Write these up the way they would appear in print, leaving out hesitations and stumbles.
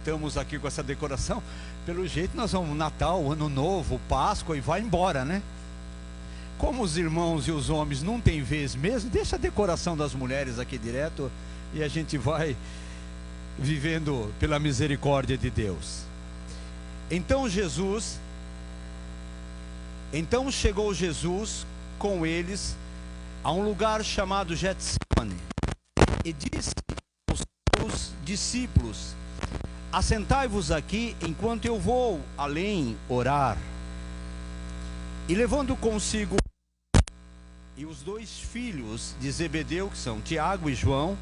estamos aqui com essa decoração. Pelo jeito nós vamos Natal, Ano Novo, Páscoa e vai embora, né? Como os irmãos e os homens não têm vez mesmo, deixa a decoração das mulheres aqui direto e a gente vai vivendo pela misericórdia de Deus. Então chegou Jesus com eles a um lugar chamado Getsemane e disse aos seus discípulos: assentai-vos aqui enquanto eu vou além orar. E levando consigo e os dois filhos de Zebedeu, que são Tiago e João,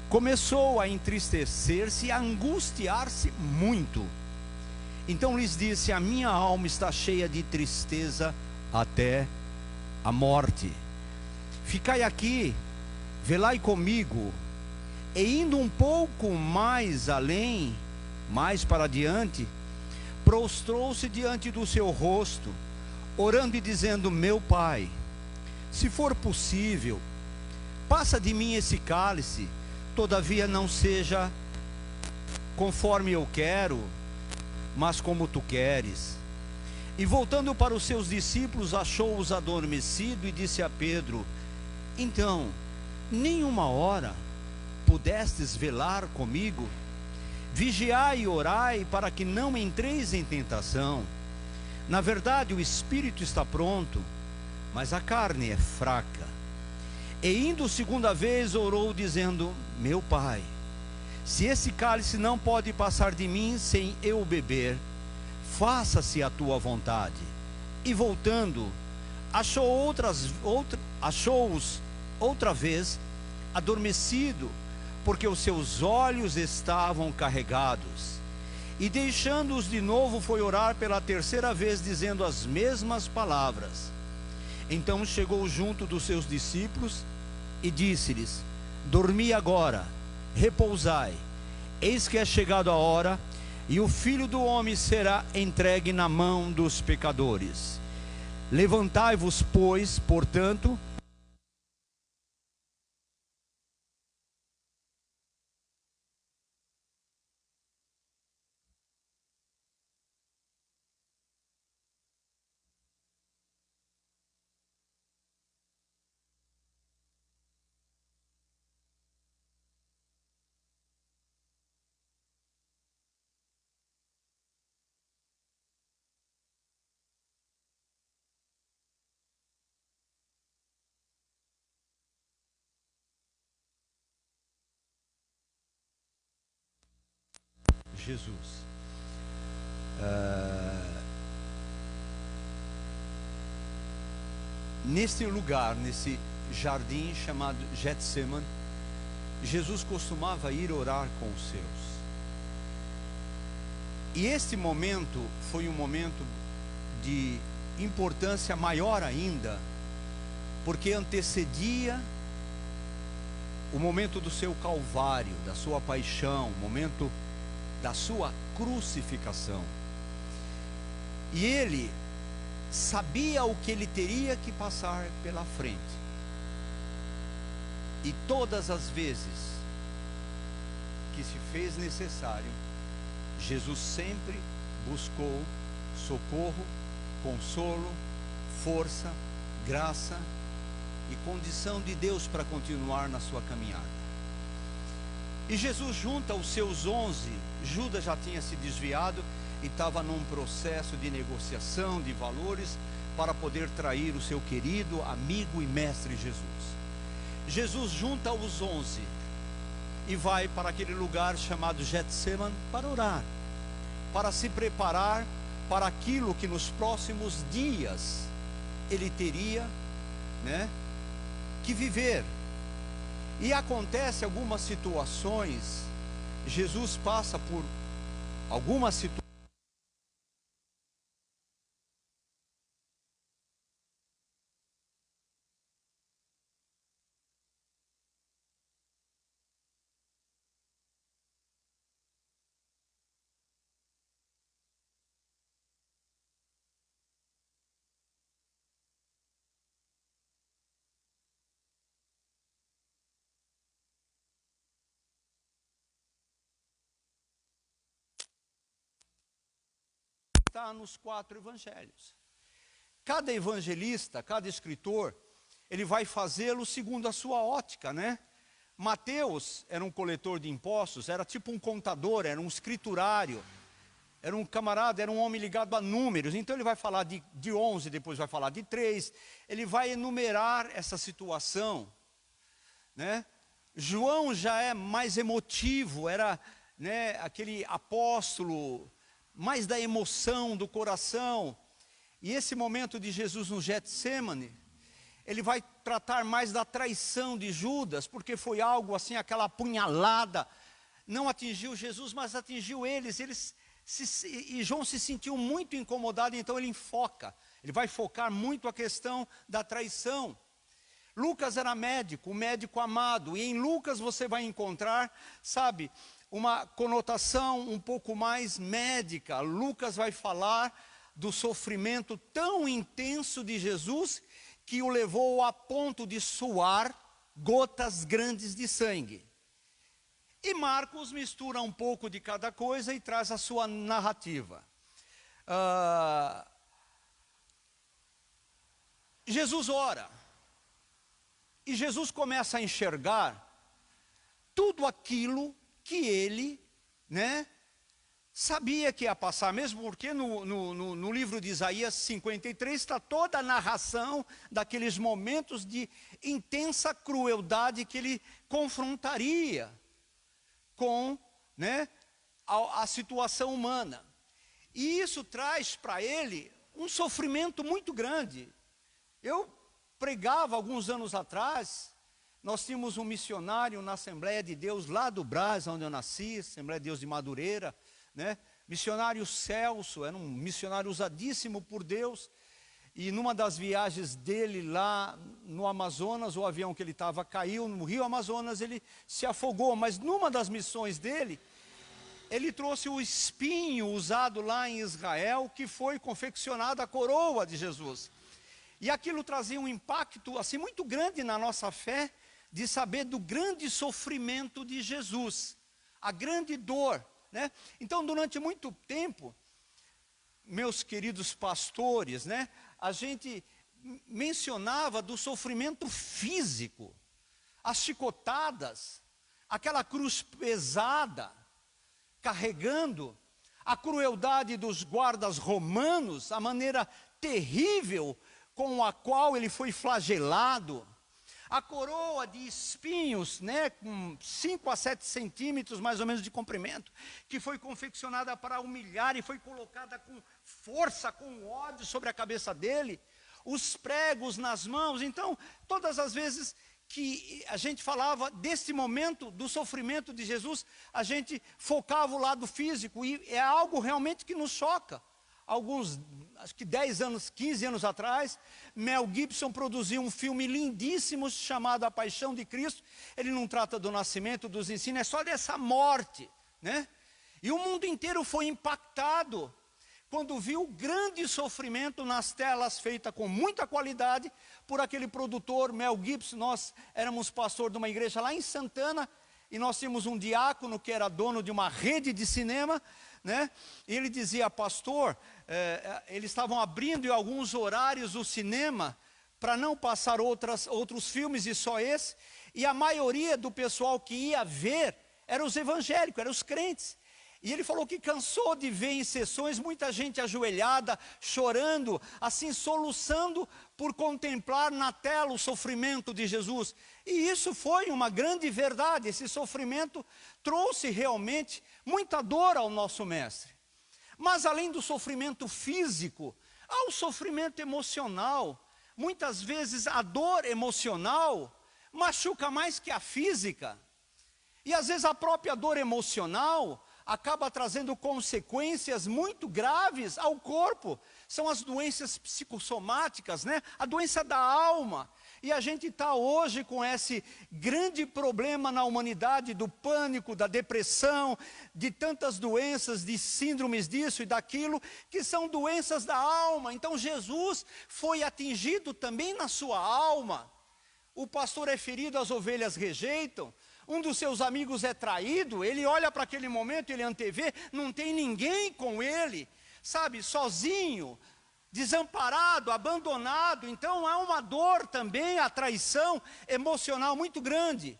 começou a entristecer-se e a angustiar-se muito. Então lhes disse: a minha alma está cheia de tristeza até a morte. Ficai aqui, velai comigo. E indo um pouco mais além, mais para adiante, prostrou-se diante do seu rosto, orando e dizendo: meu Pai, se for possível, passa de mim esse cálice, todavia não seja conforme eu quero, mas como tu queres. E voltando para os seus discípulos, achou-os adormecidos e disse a Pedro: então, nem uma hora pudestes velar comigo? Vigiai e orai para que não entreis em tentação. Na verdade, o espírito está pronto, mas a carne é fraca. E indo segunda vez, orou dizendo: meu Pai, se esse cálice não pode passar de mim sem eu beber, faça-se a tua vontade. E voltando, achou-os outra vez adormecido, porque os seus olhos estavam carregados. E deixando-os de novo, foi orar pela terceira vez, dizendo as mesmas palavras. Então chegou junto dos seus discípulos e disse-lhes: dormi agora, repousai, eis que é chegado a hora, e o Filho do Homem será entregue na mão dos pecadores. Levantai-vos, pois, portanto, Jesus. Neste lugar, nesse jardim chamado Getsemane, Jesus costumava ir orar com os seus. E este momento foi um momento de importância maior ainda, porque antecedia o momento do seu calvário, da sua paixão, o momento da sua crucificação. E ele sabia o que ele teria que passar pela frente. E todas as vezes que se fez necessário, Jesus sempre buscou socorro, consolo, força, graça e condição de Deus para continuar na sua caminhada. E Jesus junta os seus 11, Judas já tinha se desviado e estava num processo de negociação de valores para poder trair o seu querido amigo e mestre Jesus. Jesus junta os 11 e vai para aquele lugar chamado Getsemane para orar, para se preparar para aquilo que nos próximos dias ele teria, que viver. E acontece algumas situações, Jesus passa por algumas situações está nos 4 evangelhos. Cada evangelista, cada escritor, ele vai fazê-lo segundo a sua ótica, né? Mateus era um coletor de impostos, era tipo um contador, era um escriturário, era um camarada, era um homem ligado a números. Então ele vai falar de 11, depois vai falar de 3, ele vai enumerar essa situação, né? João já é mais emotivo, era, né, aquele apóstolo mais da emoção, do coração. E esse momento de Jesus no Getsêmani, ele vai tratar mais da traição de Judas, porque foi algo assim, aquela apunhalada, não atingiu Jesus, mas atingiu eles. E João se sentiu muito incomodado, então ele vai focar muito a questão da traição. Lucas era médico, um médico amado, e em Lucas você vai encontrar, sabe, uma conotação um pouco mais médica. Lucas vai falar do sofrimento tão intenso de Jesus, que o levou a ponto de suar gotas grandes de sangue. E Marcos mistura um pouco de cada coisa e traz a sua narrativa. Jesus ora. E Jesus começa a enxergar tudo aquilo que ele, né, sabia que ia passar, mesmo porque no livro de Isaías 53 está toda a narração daqueles momentos de intensa crueldade que ele confrontaria com, né, a situação humana. E isso traz para ele um sofrimento muito grande. Eu pregava alguns anos atrás, nós tínhamos um missionário na Assembleia de Deus lá do Brás, onde eu nasci, Assembleia de Deus de Madureira, né? Missionário Celso, era um missionário usadíssimo por Deus, e numa das viagens dele lá no Amazonas, o avião que ele estava caiu no Rio Amazonas, ele se afogou, mas numa das missões dele, ele trouxe o espinho usado lá em Israel, que foi confeccionada a coroa de Jesus. E aquilo trazia um impacto assim muito grande na nossa fé, de saber do grande sofrimento de Jesus, a grande dor, né? Então, durante muito tempo, meus queridos pastores, né, a gente mencionava do sofrimento físico, as chicotadas, aquela cruz pesada, carregando, a crueldade dos guardas romanos, a maneira terrível com a qual ele foi flagelado, a coroa de espinhos, né, com 5 a 7 centímetros mais ou menos de comprimento, que foi confeccionada para humilhar e foi colocada com força, com ódio sobre a cabeça dele, os pregos nas mãos. Então, todas as vezes que a gente falava desse momento do sofrimento de Jesus, a gente focava o lado físico, e é algo realmente que nos choca. Alguns, acho que 10 anos, 15 anos atrás, Mel Gibson produziu um filme lindíssimo chamado A Paixão de Cristo. Ele não trata do nascimento, dos ensinos, é só dessa morte, né? E o mundo inteiro foi impactado quando viu o grande sofrimento nas telas feitas com muita qualidade por aquele produtor, Mel Gibson. Nós éramos pastor de uma igreja lá em Santana, e nós tínhamos um diácono que era dono de uma rede de cinema, né? E ele dizia, pastor, eles estavam abrindo em alguns horários o cinema para não passar outros filmes e só esse, e a maioria do pessoal que ia ver eram os evangélicos, eram os crentes. E ele falou que cansou de ver em sessões muita gente ajoelhada, chorando, assim soluçando por contemplar na tela o sofrimento de Jesus. E isso foi uma grande verdade. Esse sofrimento trouxe realmente muita dor ao nosso mestre. Mas além do sofrimento físico, há o sofrimento emocional. Muitas vezes a dor emocional machuca mais que a física. E às vezes a própria dor emocional acaba trazendo consequências muito graves ao corpo. São as doenças psicossomáticas, né? A doença da alma. E a gente está hoje com esse grande problema na humanidade do pânico, da depressão, de tantas doenças, de síndromes disso e daquilo, que são doenças da alma. Então Jesus foi atingido também na sua alma. O pastor é ferido, as ovelhas rejeitam. Um dos seus amigos é traído, ele olha para aquele momento, ele antevê, não tem ninguém com ele. sabe, sozinho, desamparado, abandonado. Então há uma dor também, a traição emocional muito grande.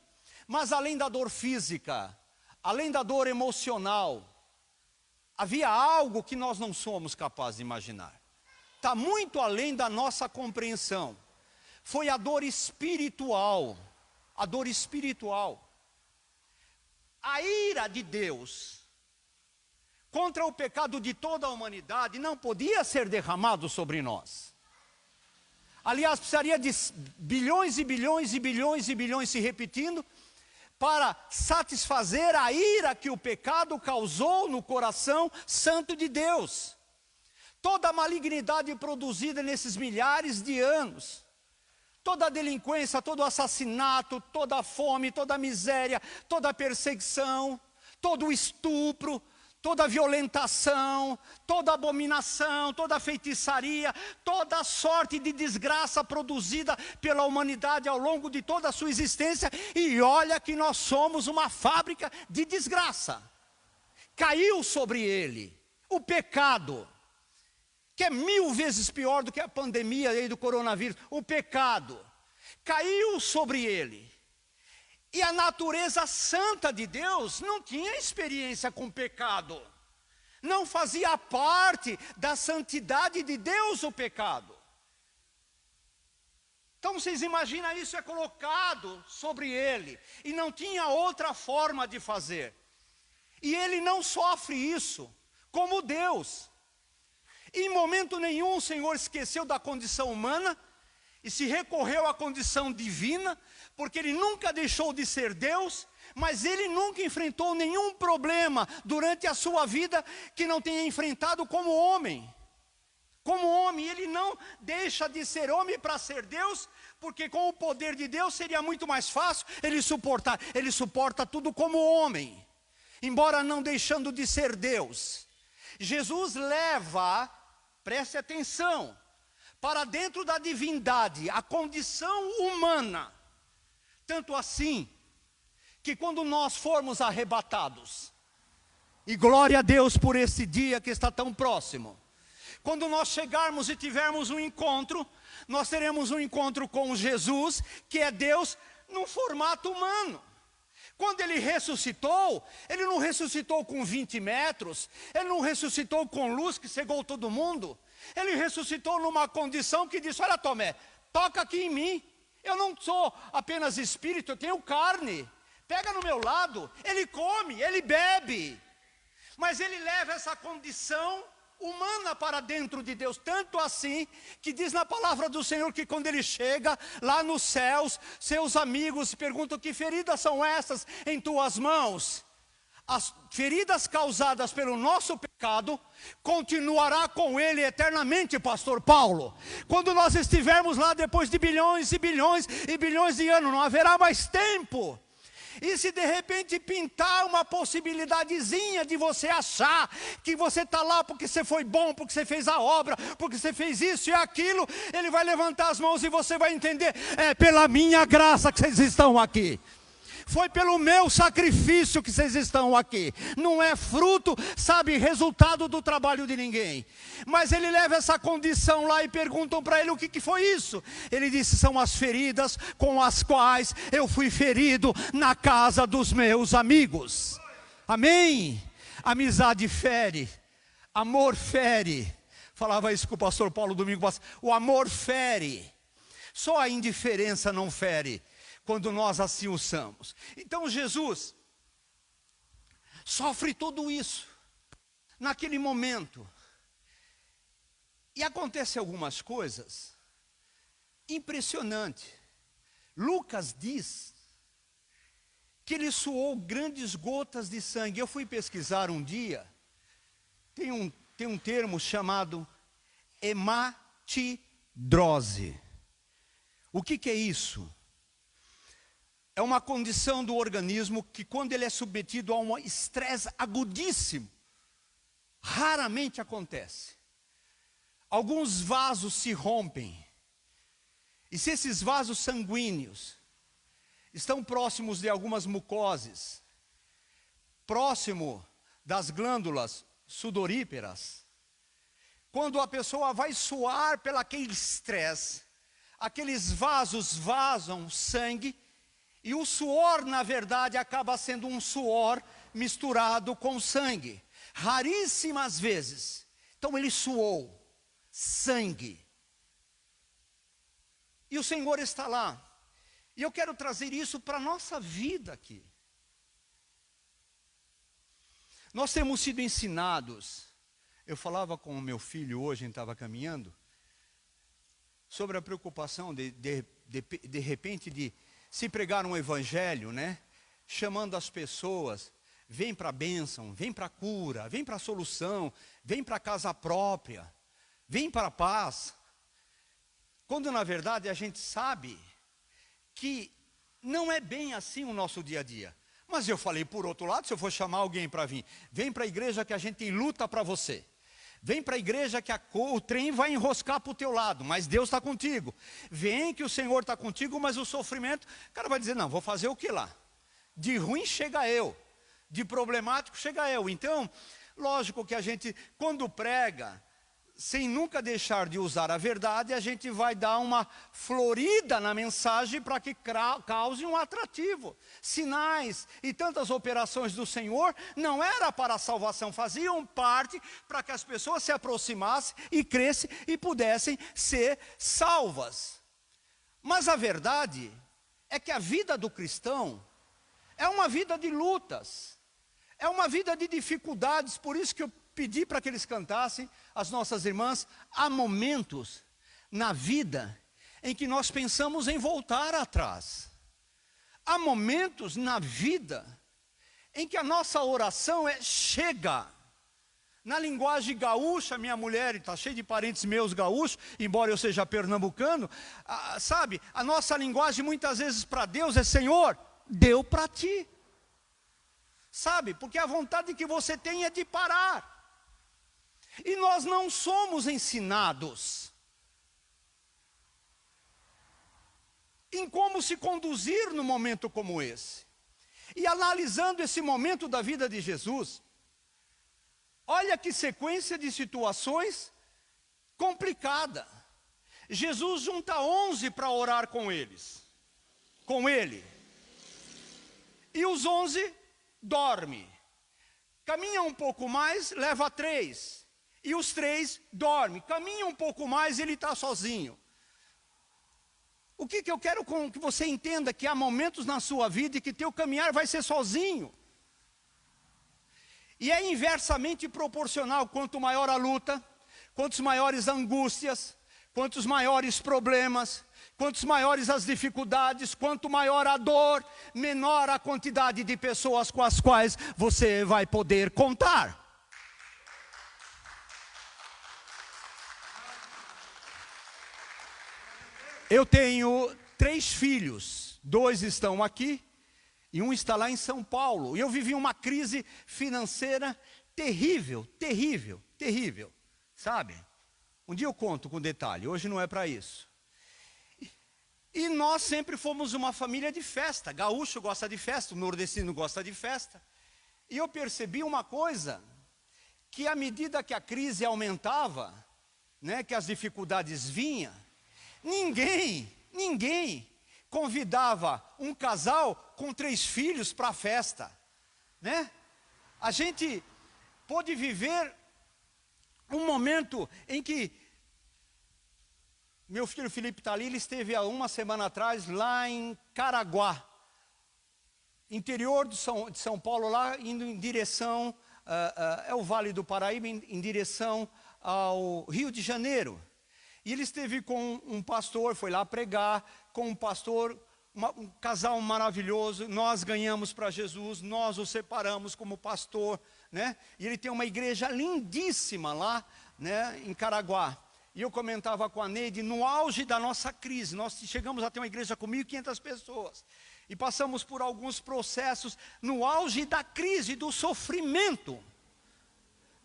Mas além da dor física, além da dor emocional, havia algo que nós não somos capazes de imaginar. Está muito além da nossa compreensão. Foi a dor espiritual. A dor espiritual. A ira de Deus contra o pecado de toda a humanidade não podia ser derramado sobre nós. Aliás, precisaria de bilhões e bilhões e bilhões e bilhões se repetindo para satisfazer a ira que o pecado causou no coração santo de Deus. Toda a malignidade produzida nesses milhares de anos, toda a delinquência, todo o assassinato, toda a fome, toda a miséria, toda a perseguição, todo o estupro, toda a violentação, toda a abominação, toda a feitiçaria, toda a sorte de desgraça produzida pela humanidade ao longo de toda a sua existência. E olha que nós somos uma fábrica de desgraça. Caiu sobre ele o pecado, que é 1000 vezes pior do que a pandemia aí do coronavírus. O pecado caiu sobre ele. E a natureza santa de Deus não tinha experiência com pecado. Não fazia parte da santidade de Deus o pecado. Então vocês imaginam, isso é colocado sobre ele. E não tinha outra forma de fazer. E ele não sofre isso como Deus. Em momento nenhum o Senhor esqueceu da condição humana e se recorreu à condição divina, porque ele nunca deixou de ser Deus, mas ele nunca enfrentou nenhum problema durante a sua vida que não tenha enfrentado como homem. Como homem, ele não deixa de ser homem para ser Deus, porque com o poder de Deus seria muito mais fácil ele suportar. Ele suporta tudo como homem, embora não deixando de ser Deus. Jesus leva, preste atenção, para dentro da divindade, a condição humana. Tanto assim, que quando nós formos arrebatados, e glória a Deus por esse dia que está tão próximo, quando nós chegarmos e tivermos um encontro, nós teremos um encontro com Jesus, que é Deus num formato humano. Quando ele ressuscitou, ele não ressuscitou com 20 metros, ele não ressuscitou com luz que cegou todo mundo. Ele ressuscitou numa condição que disse: olha, Tomé, toca aqui em mim. Eu não sou apenas espírito, eu tenho carne. Pega no meu lado. Ele come, ele bebe. Mas ele leva essa condição humana para dentro de Deus. Tanto assim, que diz na palavra do Senhor que quando ele chega lá nos céus, seus amigos perguntam: que feridas são essas em tuas mãos? As feridas causadas pelo nosso pecado continuará com ele eternamente, pastor Paulo. Quando nós estivermos lá depois de bilhões e bilhões e bilhões de anos, não haverá mais tempo. E se de repente pintar uma possibilidadezinha de você achar que você está lá porque você foi bom, porque você fez a obra, porque você fez isso e aquilo, ele vai levantar as mãos e você vai entender: é pela minha graça que vocês estão aqui. Foi pelo meu sacrifício que vocês estão aqui. Não é fruto, sabe, resultado do trabalho de ninguém. Mas ele leva essa condição lá e perguntam para ele: o que foi isso? Ele disse: são as feridas com as quais eu fui ferido na casa dos meus amigos. Amém? Amizade fere, amor fere. Falava isso com o pastor Paulo domingo passado. O amor fere, só a indiferença não fere, quando nós assim usamos. Então Jesus sofre tudo isso naquele momento. E acontece algumas coisas impressionantes. Lucas diz que ele suou grandes gotas de sangue. Eu fui pesquisar um dia, tem um termo chamado hematidrose. O que é isso? É uma condição do organismo que, quando ele é submetido a um estresse agudíssimo, raramente acontece. Alguns vasos se rompem. E se esses vasos sanguíneos estão próximos de algumas mucoses, próximo das glândulas sudoríparas, quando a pessoa vai suar pelo aquele estresse, aqueles vasos vazam sangue, e o suor, na verdade, acaba sendo um suor misturado com sangue. Raríssimas vezes. Então ele suou sangue. E o Senhor está lá. E eu quero trazer isso para a nossa vida aqui. Nós temos sido ensinados. Eu falava com o meu filho hoje, a gente estava caminhando, sobre a preocupação de repente de se pregar um evangelho, né? Chamando as pessoas, vem para a bênção, vem para a cura, vem para a solução, vem para a casa própria, vem para a paz. Quando na verdade a gente sabe que não é bem assim o nosso dia a dia. Mas eu falei por outro lado, se eu for chamar alguém para vir, vem para a igreja que a gente tem luta para você. Vem para a igreja que o trem vai enroscar para o teu lado, mas Deus está contigo. Vem que o Senhor está contigo, mas o sofrimento, o cara vai dizer, não, vou fazer o que lá? De ruim chega eu, de problemático chega eu. Então, lógico que a gente, quando prega, sem nunca deixar de usar a verdade, a gente vai dar uma florida na mensagem para que cause um atrativo. Sinais e tantas operações do Senhor não era para a salvação, faziam parte para que as pessoas se aproximassem e crescem e pudessem ser salvas. Mas a verdade é que a vida do cristão é uma vida de lutas, é uma vida de dificuldades. Por isso que eu pedi para que eles cantassem, as nossas irmãs, há momentos na vida em que nós pensamos em voltar atrás. Há momentos na vida em que a nossa oração é chega. Na linguagem gaúcha, minha mulher, está cheia de parentes meus gaúchos, embora eu seja pernambucano, sabe, a nossa linguagem muitas vezes para Deus é Senhor, deu para ti. Sabe, porque a vontade que você tem é de parar. E nós não somos ensinados em como se conduzir num momento como esse. E analisando esse momento da vida de Jesus, olha que sequência de situações complicada. Jesus junta 11 para orar com ele. E os 11 dormem. Caminha um pouco mais, leva 3. E os 3 dormem. Caminha um pouco mais e ele está sozinho. O que eu quero que você entenda? Que há momentos na sua vida em que teu caminhar vai ser sozinho. E é inversamente proporcional. Quanto maior a luta, quantos maiores angústias, quantos maiores problemas, quantos maiores as dificuldades, quanto maior a dor, menor a quantidade de pessoas com as quais você vai poder contar. Eu tenho 3 filhos, 2 estão aqui e 1 está lá em São Paulo. E eu vivi uma crise financeira terrível, sabe? Um dia eu conto com detalhe, hoje não é para isso. E nós sempre fomos uma família de festa. Gaúcho gosta de festa, o nordestino gosta de festa. E eu percebi uma coisa, que à medida que a crise aumentava, né, que as dificuldades vinham, ninguém convidava um casal com 3 filhos para a festa, né? A gente pôde viver um momento em que meu filho Felipe está ali, ele esteve há uma semana atrás lá em Caraguá, interior de São Paulo, lá indo em direção, é o Vale do Paraíba, em direção ao Rio de Janeiro. E ele esteve com um pastor, foi lá pregar, com um pastor, um casal maravilhoso. Nós ganhamos para Jesus, nós o separamos como pastor, né? E ele tem uma igreja lindíssima lá, né, em Caraguá. E eu comentava com a Neide, no auge da nossa crise, nós chegamos a ter uma igreja com 1.500 pessoas. E passamos por alguns processos no auge da crise, do sofrimento.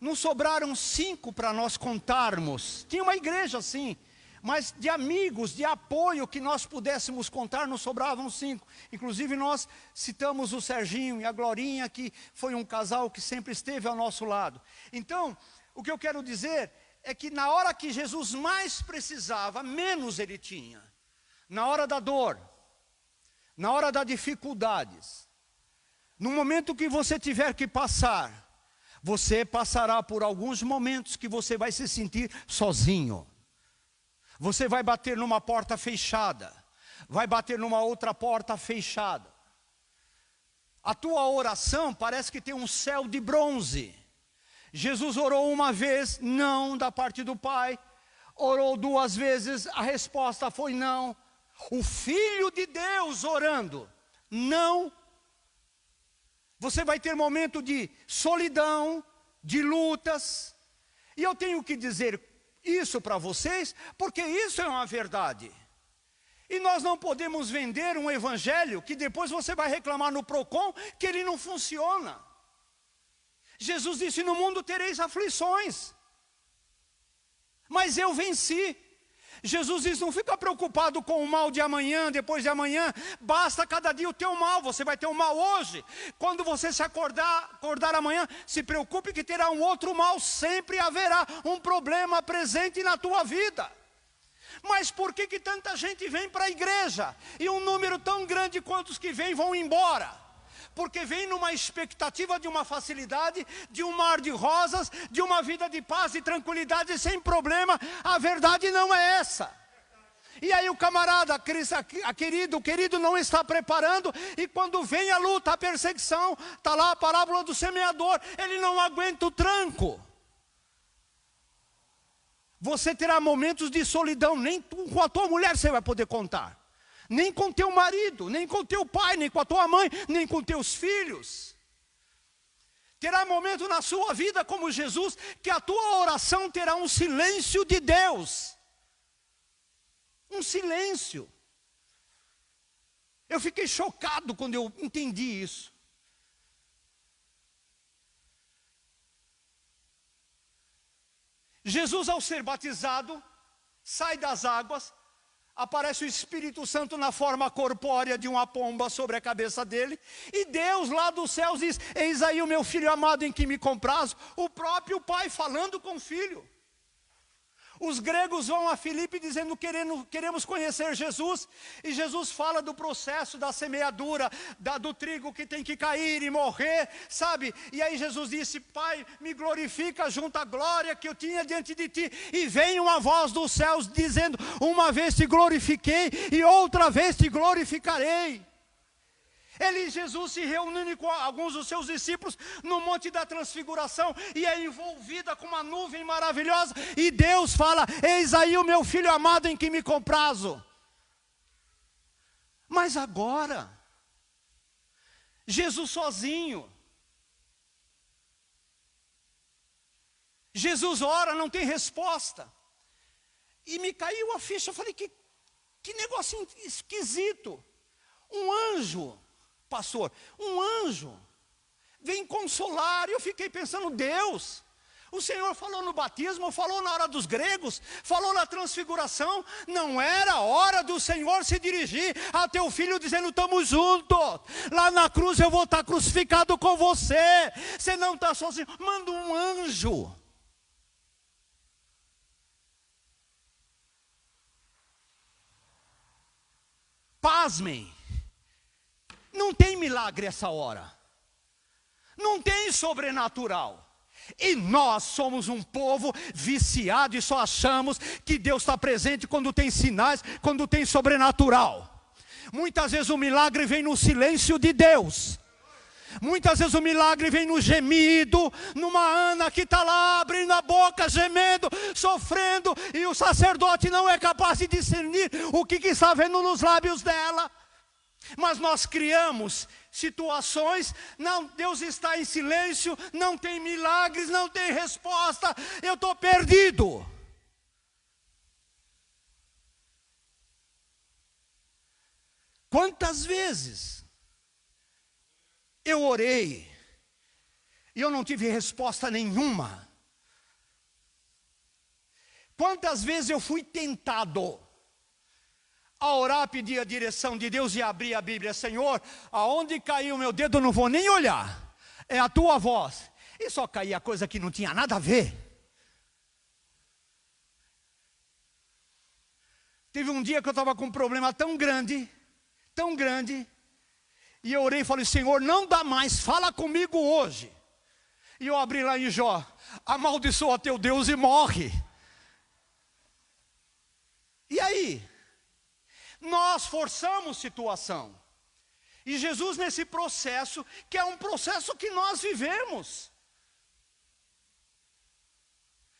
Não sobraram 5 para nós contarmos. Tinha uma igreja assim, mas de amigos, de apoio que nós pudéssemos contar, não sobravam 5. Inclusive nós citamos o Serginho e a Glorinha, que foi um casal que sempre esteve ao nosso lado. Então, o que eu quero dizer é que na hora que Jesus mais precisava, menos ele tinha. Na hora da dor, na hora das dificuldades, no momento que você tiver que passar, você passará por alguns momentos que você vai se sentir sozinho. Você vai bater numa porta fechada, vai bater numa outra porta fechada. A tua oração parece que tem um céu de bronze. Jesus orou uma vez, não da parte do Pai. Orou 2 vezes, a resposta foi não. O Filho de Deus orando, não. Você vai ter momento de solidão, de lutas. E eu tenho que dizer isso para vocês, porque isso é uma verdade. E nós não podemos vender um evangelho que depois você vai reclamar no Procon que ele não funciona. Jesus disse: no mundo tereis aflições, mas eu venci. Jesus disse: não fica preocupado com o mal de amanhã, depois de amanhã, basta cada dia o teu mal, você vai ter um mal hoje. Quando você se acordar amanhã, se preocupe que terá um outro mal, sempre haverá um problema presente na tua vida. Mas por que tanta gente vem para a igreja, e um número tão grande quanto os que vêm vão embora? Porque vem numa expectativa de uma facilidade, de um mar de rosas, de uma vida de paz e tranquilidade sem problema. A verdade não é essa. E aí o camarada, o querido não está preparando, e quando vem a luta, a perseguição, está lá a parábola do semeador, ele não aguenta o tranco. Você terá momentos de solidão, nem com a tua mulher você vai poder contar. Nem com teu marido, nem com teu pai, nem com a tua mãe, nem com teus filhos. Terá momento na sua vida como Jesus, que a tua oração terá um silêncio de Deus. Um silêncio. Eu fiquei chocado quando eu entendi isso. Jesus, ao ser batizado, sai das águas, aparece o Espírito Santo na forma corpórea de uma pomba sobre a cabeça dele, e Deus lá dos céus diz: eis aí o meu filho amado em que me comprazo. O próprio pai falando com o filho. Os gregos vão a Filipe dizendo: queremos conhecer Jesus. E Jesus fala do processo da semeadura, do trigo que tem que cair e morrer, sabe? E aí Jesus disse: Pai, me glorifica junto à glória que eu tinha diante de ti. E vem uma voz dos céus dizendo: uma vez te glorifiquei e outra vez te glorificarei. Jesus se reúne com alguns dos seus discípulos no Monte da Transfiguração, e é envolvida com uma nuvem maravilhosa, e Deus fala: eis aí o meu filho amado em que me comprazo. Mas agora, Jesus sozinho, Jesus ora, não tem resposta, e me caiu a ficha. Eu falei: que negócio esquisito. Um anjo, pastor, um anjo vem consolar. E eu fiquei pensando: Deus, o Senhor falou no batismo, falou na hora dos gregos, falou na transfiguração. Não era hora do Senhor se dirigir a teu filho dizendo: estamos juntos, lá na cruz eu vou estar crucificado com você, você não está sozinho. Manda um anjo. Pasmem, não tem milagre essa hora, não tem sobrenatural. E nós somos um povo viciado e só achamos que Deus está presente quando tem sinais, quando tem sobrenatural. Muitas vezes o milagre vem no silêncio de Deus. Muitas vezes o milagre vem no gemido, numa Ana que está lá abrindo a boca, gemendo, sofrendo, e o sacerdote não é capaz de discernir o que está vendo nos lábios dela. Mas nós criamos situações: não, Deus está em silêncio, não tem milagres, não tem resposta, eu estou perdido. Quantas vezes eu orei e eu não tive resposta nenhuma? Quantas vezes eu fui tentado a orar, pedir a direção de Deus e abrir a Bíblia: Senhor, aonde caiu o meu dedo eu não vou nem olhar, é a tua voz. E só caía coisa que não tinha nada a ver. Teve um dia que eu estava com um problema tão grande, e eu orei e falei: Senhor, não dá mais, fala comigo hoje. E eu abri lá em Jó: amaldiçoa teu Deus e morre. E aí? Nós forçamos situação. E Jesus, nesse processo, que é um processo que nós vivemos,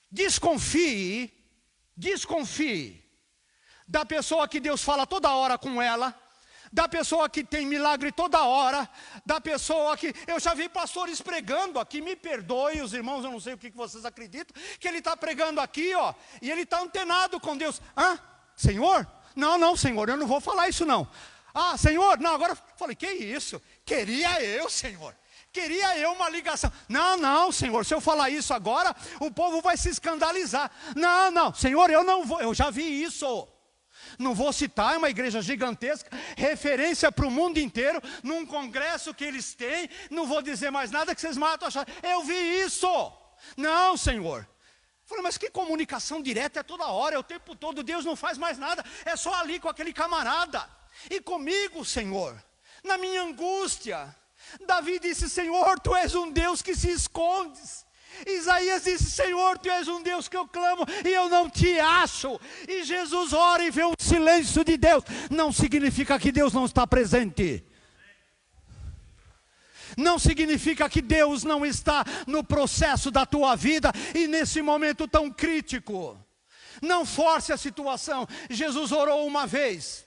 desconfie da pessoa que Deus fala toda hora com ela, da pessoa que tem milagre toda hora, da pessoa que... Eu já vi pastores pregando aqui, me perdoe os irmãos, eu não sei o que vocês acreditam, que ele está pregando aqui, ó, e ele está antenado com Deus. Senhor? Não, Senhor, eu não vou falar isso não. Senhor, não, agora falei, que isso? Queria eu, Senhor. Queria eu uma ligação. Não, Senhor, se eu falar isso agora, o povo vai se escandalizar. Não, Senhor, eu não vou, eu já vi isso. Não vou citar, é uma igreja gigantesca, referência para o mundo inteiro, num congresso que eles têm, não vou dizer mais nada que vocês matam a achar. Eu vi isso. Não, Senhor. Falei, mas que comunicação direta é toda hora, é o tempo todo, Deus não faz mais nada, é só ali com aquele camarada. E comigo, Senhor, na minha angústia, Davi disse: Senhor, Tu és um Deus que se escondes. Isaías disse: Senhor, Tu és um Deus que eu clamo e eu não te acho. E Jesus ora e vê o silêncio de Deus. Não significa que Deus não está presente. Não significa que Deus não está no processo da tua vida e nesse momento tão crítico. Não force a situação. Jesus orou uma vez,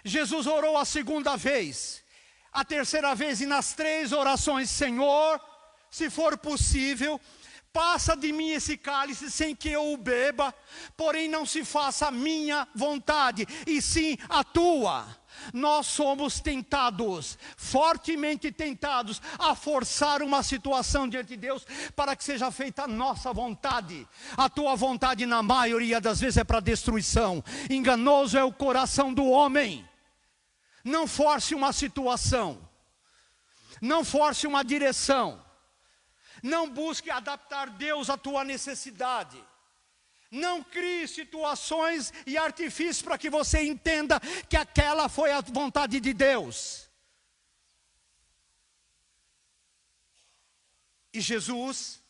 Jesus orou a segunda vez, a terceira vez, e nas 3 orações: Senhor, se for possível, passa de mim esse cálice sem que eu o beba, porém não se faça a minha vontade, e sim a tua. Nós somos tentados, fortemente tentados, a forçar uma situação diante de Deus, para que seja feita a nossa vontade. A tua vontade, na maioria das vezes, é para destruição. Enganoso é o coração do homem. Não force uma situação, não force uma direção, não busque adaptar Deus à tua necessidade. Não crie situações e artifícios para que você entenda que aquela foi a vontade de Deus. E Jesus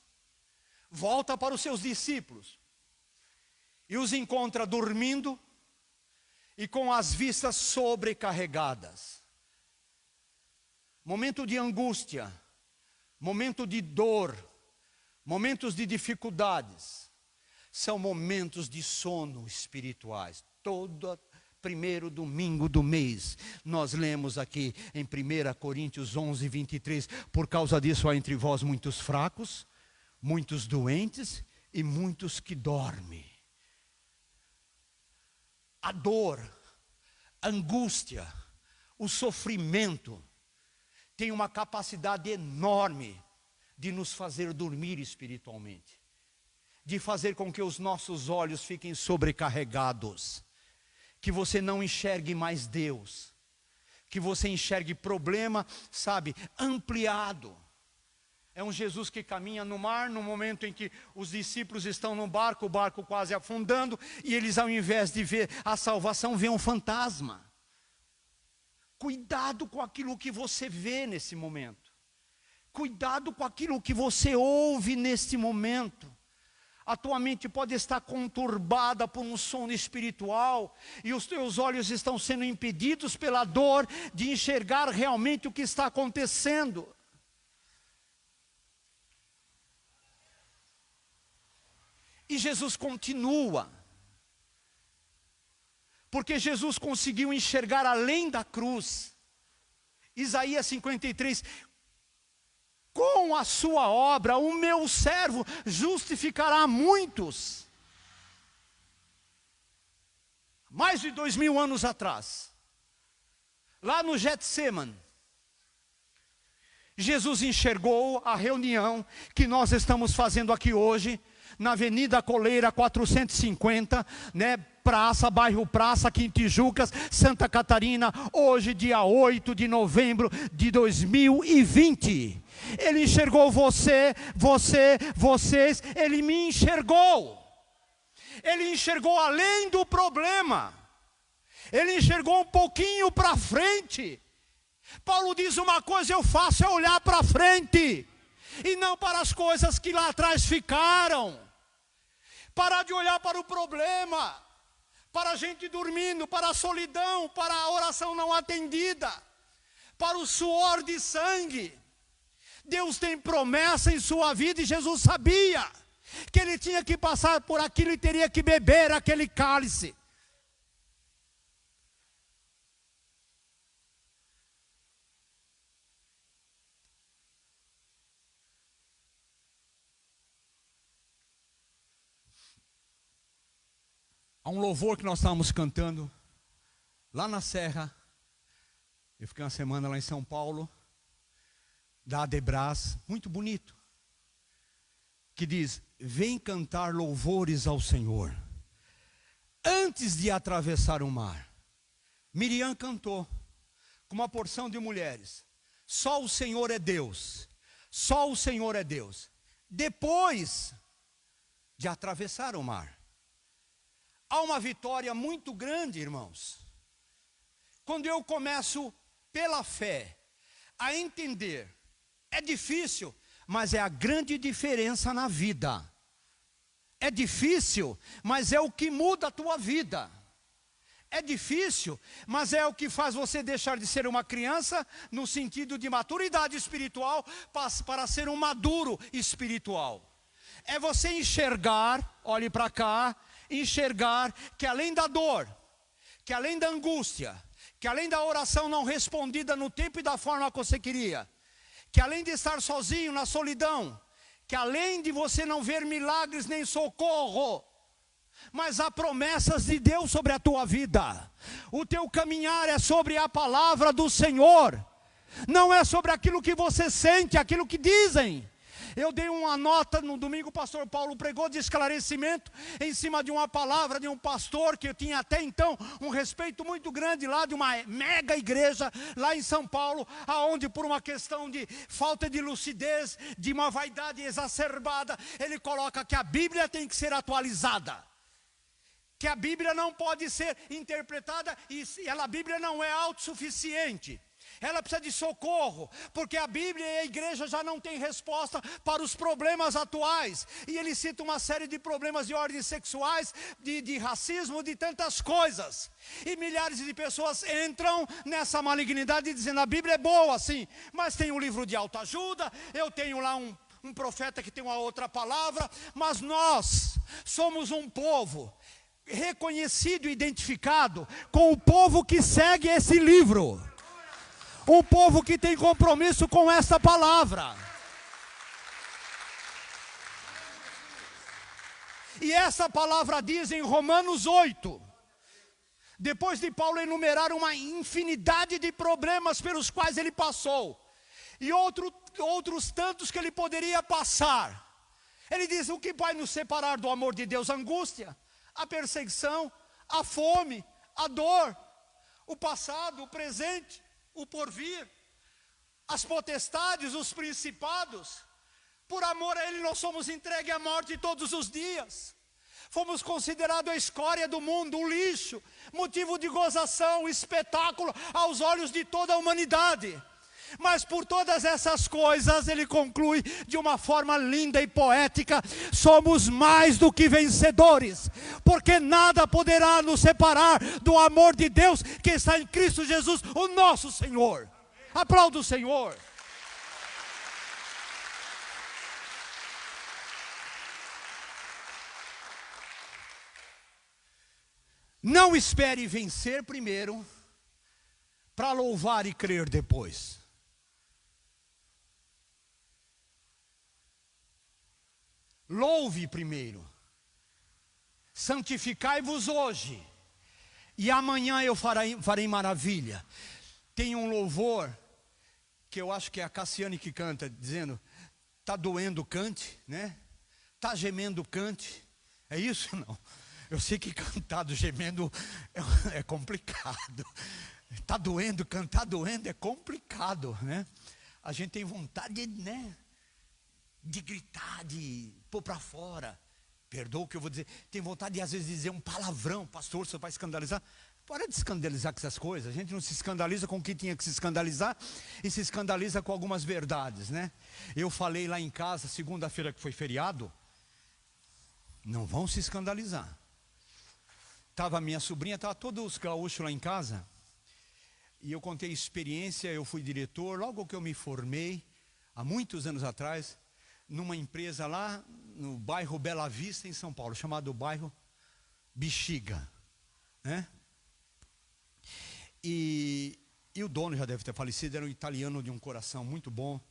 volta para os seus discípulos e os encontra dormindo e com as vistas sobrecarregadas. Momento de angústia, momento de dor, momentos de dificuldades. São momentos de sono espirituais. Todo primeiro domingo do mês, nós lemos aqui em 1 Coríntios 11, 23, por causa disso há entre vós muitos fracos, muitos doentes e muitos que dormem. A dor, a angústia, o sofrimento, tem uma capacidade enorme de nos fazer dormir espiritualmente. De fazer com que os nossos olhos fiquem sobrecarregados, que você não enxergue mais Deus, que você enxergue problema, ampliado. É um Jesus que caminha no mar, no momento em que os discípulos estão no barco, o barco quase afundando, e eles, ao invés de ver a salvação, veem um fantasma. Cuidado com aquilo que você vê nesse momento, cuidado com aquilo que você ouve neste momento. A tua mente pode estar conturbada por um sono espiritual, e os teus olhos estão sendo impedidos pela dor de enxergar realmente o que está acontecendo. E Jesus continua, porque Jesus conseguiu enxergar além da cruz. Isaías 53, com a sua obra, o meu servo justificará muitos. Mais de 2000 anos atrás, lá no Getsemane, Jesus enxergou a reunião que nós estamos fazendo aqui hoje, na Avenida Coleira 450, bairro Praça, aqui em Tijucas, Santa Catarina, hoje dia 8 de novembro de 2020. Ele enxergou vocês, Ele me enxergou. Ele enxergou além do problema. Ele enxergou um pouquinho para frente. Paulo diz uma coisa eu faço é olhar para frente, e não para as coisas que lá atrás ficaram. Parar de olhar para o problema, para a gente dormindo, para a solidão, para a oração não atendida, para o suor de sangue. Deus tem promessa em sua vida, e Jesus sabia que ele tinha que passar por aquilo e teria que beber aquele cálice. Há um louvor que nós estávamos cantando lá na Serra. Eu fiquei uma semana lá em São Paulo, da Adebras, muito bonito, que diz: vem cantar louvores ao Senhor antes de atravessar o mar. Miriam cantou com uma porção de mulheres: só o Senhor é Deus, só o Senhor é Deus. Depois de atravessar o mar, há uma vitória muito grande, irmãos, quando eu começo pela fé a entender. É difícil, mas é a grande diferença na vida. É difícil, mas é o que muda a tua vida. É difícil, mas é o que faz você deixar de ser uma criança, no sentido de maturidade espiritual, para ser um maduro espiritual. É você enxergar, olhe para cá, enxergar que além da dor, que além da angústia, que além da oração não respondida no tempo e da forma que você queria, que além de estar sozinho na solidão, que além de você não ver milagres nem socorro, mas há promessas de Deus sobre a tua vida. O teu caminhar é sobre a palavra do Senhor, não é sobre aquilo que você sente, aquilo que dizem. Eu dei uma nota no domingo, o pastor Paulo pregou de esclarecimento em cima de uma palavra de um pastor que eu tinha até então um respeito muito grande lá, de uma mega igreja lá em São Paulo, aonde por uma questão de falta de lucidez, de uma vaidade exacerbada, ele coloca que a Bíblia tem que ser atualizada, que a Bíblia não pode ser interpretada, e a Bíblia não é autossuficiente. Ela precisa de socorro, porque a Bíblia e a igreja já não têm resposta para os problemas atuais. E ele cita uma série de problemas de ordem sexuais, de racismo, de tantas coisas. E milhares de pessoas entram nessa malignidade dizendo: a Bíblia é boa, sim, mas tem um livro de autoajuda, eu tenho lá um profeta que tem uma outra palavra. Mas nós somos um povo reconhecido e identificado com o povo que segue esse livro. Um povo que tem compromisso com essa palavra. E essa palavra diz em Romanos 8, depois de Paulo enumerar uma infinidade de problemas pelos quais ele passou, e outros tantos que ele poderia passar, ele diz: o que vai nos separar do amor de Deus? A angústia, a perseguição, a fome, a dor, o passado, o presente, o porvir, as potestades, os principados. Por amor a Ele nós somos entregues à morte todos os dias. Fomos considerados a escória do mundo, um lixo, motivo de gozação, espetáculo aos olhos de toda a humanidade. Mas por todas essas coisas, ele conclui de uma forma linda e poética: somos mais do que vencedores, porque nada poderá nos separar do amor de Deus que está em Cristo Jesus, o nosso Senhor. Aplauda o Senhor. Não espere vencer primeiro, para louvar e crer depois. Louve primeiro, santificai-vos hoje, e amanhã eu farei maravilha. Tem um louvor, que eu acho que é a Cassiane que canta, dizendo: está doendo, cante, né? Está gemendo, cante. É isso? Não. Eu sei que cantado, gemendo é complicado. Está doendo, cantar doendo é complicado, né? A gente tem vontade, né, de gritar, de pôr para fora. Perdoa o que eu vou dizer. Tem vontade de às vezes dizer um palavrão. Pastor, você vai escandalizar. Para de escandalizar com essas coisas. A gente não se escandaliza com o que tinha que se escandalizar e se escandaliza com algumas verdades, né? Eu falei lá em casa, segunda-feira que foi feriado, não vão se escandalizar. Tava minha sobrinha, tava todos os gaúchos lá em casa, e eu contei experiência. Eu fui diretor, logo que eu me formei, há muitos anos atrás, numa empresa lá no bairro Bela Vista, em São Paulo, chamado bairro Bexiga, né? E o dono já deve ter falecido, era um italiano de um coração muito bom.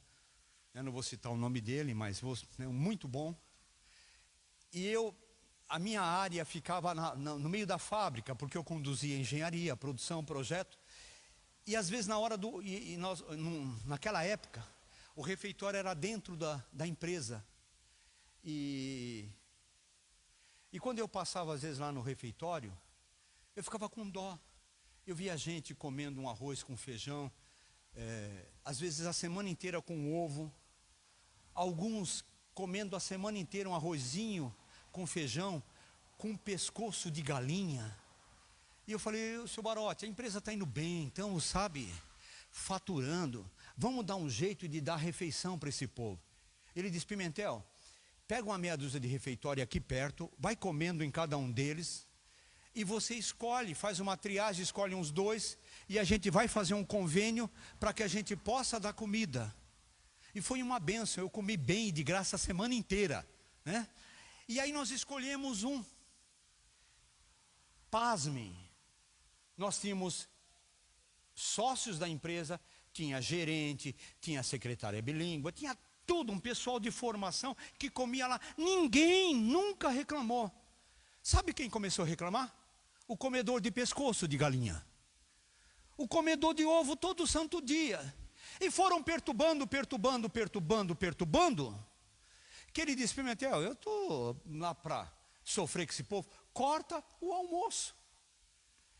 Eu não vou citar o nome dele, mas muito bom. E a minha área ficava no meio da fábrica, porque eu conduzia engenharia, produção, projeto. E às vezes na hora naquela época, o refeitório era dentro da empresa. E quando eu passava às vezes lá no refeitório, eu ficava com dó. Eu via gente comendo um arroz com feijão, às vezes a semana inteira com ovo. Alguns comendo a semana inteira um arrozinho com feijão, com pescoço de galinha. E eu falei, seu Barote, a empresa está indo bem, então, sabe, faturando. Vamos dar um jeito de dar refeição para esse povo. Ele disse, Pimentel, pega uma meia dúzia de refeitório aqui perto, vai comendo em cada um deles, e você escolhe, faz uma triagem, escolhe uns 2, e a gente vai fazer um convênio para que a gente possa dar comida. E foi uma bênção, eu comi bem, de graça, a semana inteira, né? E aí nós escolhemos um. Pasmem, nós tínhamos sócios da empresa, tinha gerente, tinha secretária bilíngue, tinha tudo, um pessoal de formação que comia lá. Ninguém nunca reclamou. Sabe quem começou a reclamar? O comedor de pescoço de galinha, o comedor de ovo todo santo dia. E foram perturbando, que ele disse, Pimentel, eu estou lá para sofrer com esse povo, corta o almoço.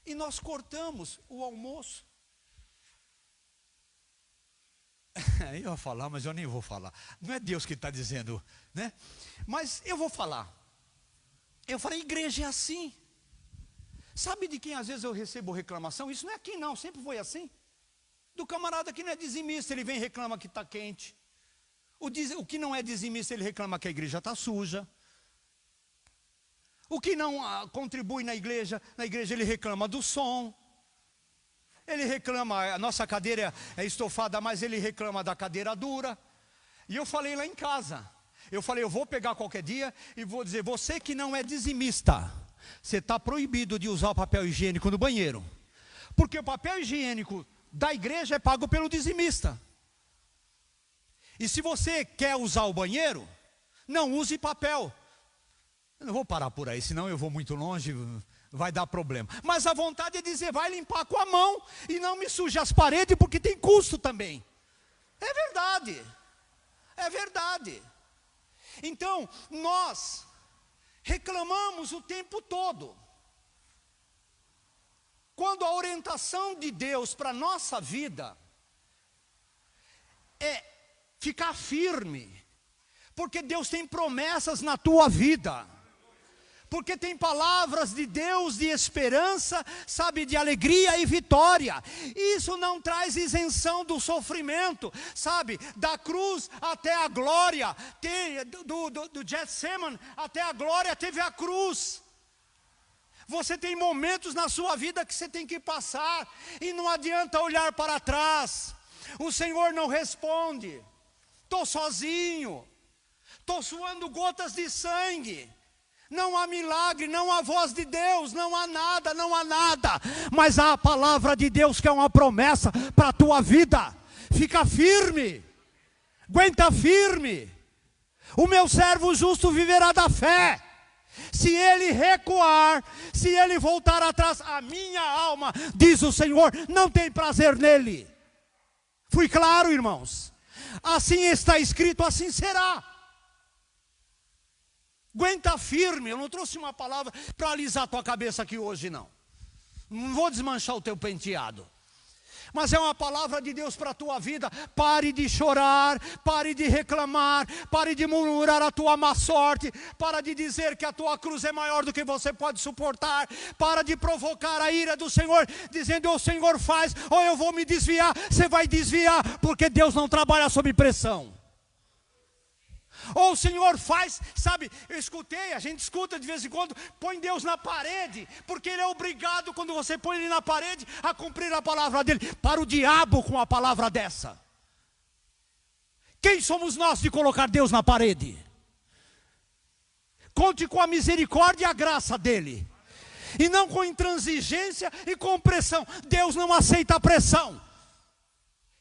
E nós cortamos o almoço. Eu ia falar, mas eu nem vou falar. Não é Deus que está dizendo, né? Mas eu vou falar. Eu falei, igreja é assim. Sabe de quem às vezes eu recebo reclamação? Isso não é aqui não, sempre foi assim. Do camarada que não é dizimista, ele vem e reclama que está quente. O que não é dizimista, ele reclama que a igreja está suja. O que não contribui na igreja ele reclama do som. Ele reclama, a nossa cadeira é estofada, mas ele reclama da cadeira dura. E eu falei lá em casa, eu falei, eu vou pegar qualquer dia e vou dizer, você que não é dizimista, você está proibido de usar o papel higiênico no banheiro. Porque o papel higiênico da igreja é pago pelo dizimista. E se você quer usar o banheiro, não use papel. Eu não vou parar por aí, senão eu vou muito longe, vai dar problema. Mas a vontade é dizer, vai limpar com a mão e não me suje as paredes, porque tem custo também. É verdade. É verdade. Então, nós reclamamos o tempo todo. Quando a orientação de Deus para a nossa vida é ficar firme, porque Deus tem promessas na tua vida, porque tem palavras de Deus de esperança, sabe, de alegria e vitória. Isso não traz isenção do sofrimento, sabe, da cruz até a glória, do Getsemane até a glória teve a cruz. Você tem momentos na sua vida que você tem que passar, e não adianta olhar para trás. O Senhor não responde. Estou sozinho, estou suando gotas de sangue, não há milagre, não há voz de Deus, não há nada, mas há a palavra de Deus que é uma promessa para a tua vida. Fica firme, aguenta firme. O meu servo justo viverá da fé. Se ele recuar, se ele voltar atrás, a minha alma, diz o Senhor, não tem prazer nele. Fui claro, irmãos? Assim está escrito, assim será. Aguenta firme. Eu não trouxe uma palavra para alisar a tua cabeça aqui hoje, não. Não vou desmanchar o teu penteado. Mas é uma palavra de Deus para a tua vida. Pare de chorar, pare de reclamar, pare de murmurar a tua má sorte, para de dizer que a tua cruz é maior do que você pode suportar, para de provocar a ira do Senhor, dizendo: o Senhor faz, ou eu vou me desviar. Você vai desviar, porque Deus não trabalha sob pressão. Ou o Senhor faz, sabe, eu escutei, a gente escuta de vez em quando, põe Deus na parede, porque Ele é obrigado, quando você põe Ele na parede, a cumprir a palavra dEle. Para o diabo com a palavra dessa. Quem somos nós de colocar Deus na parede? Conte com a misericórdia e a graça dEle, e não com intransigência e com pressão. Deus não aceita pressão.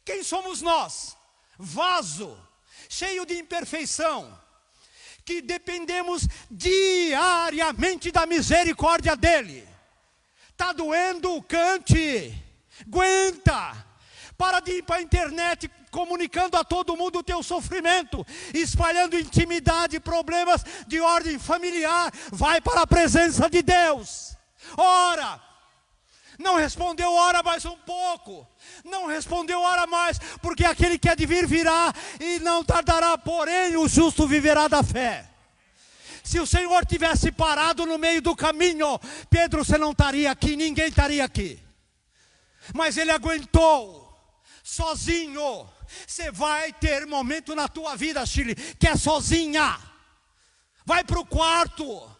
Quem somos nós? Vaso cheio de imperfeição, que dependemos diariamente da misericórdia dEle. Está doendo? Cante, aguenta. Para de ir para a internet comunicando a todo mundo o teu sofrimento, espalhando intimidade, problemas de ordem familiar. Vai para a presença de Deus, ora. Não respondeu, ora mais um pouco. Não respondeu, ora mais, porque aquele que há de vir virá e não tardará, porém o justo viverá da fé. Se o Senhor tivesse parado no meio do caminho, Pedro, você não estaria aqui, ninguém estaria aqui. Mas Ele aguentou, sozinho. Você vai ter momento na tua vida, Shirley, que é sozinha. Vai para o quarto.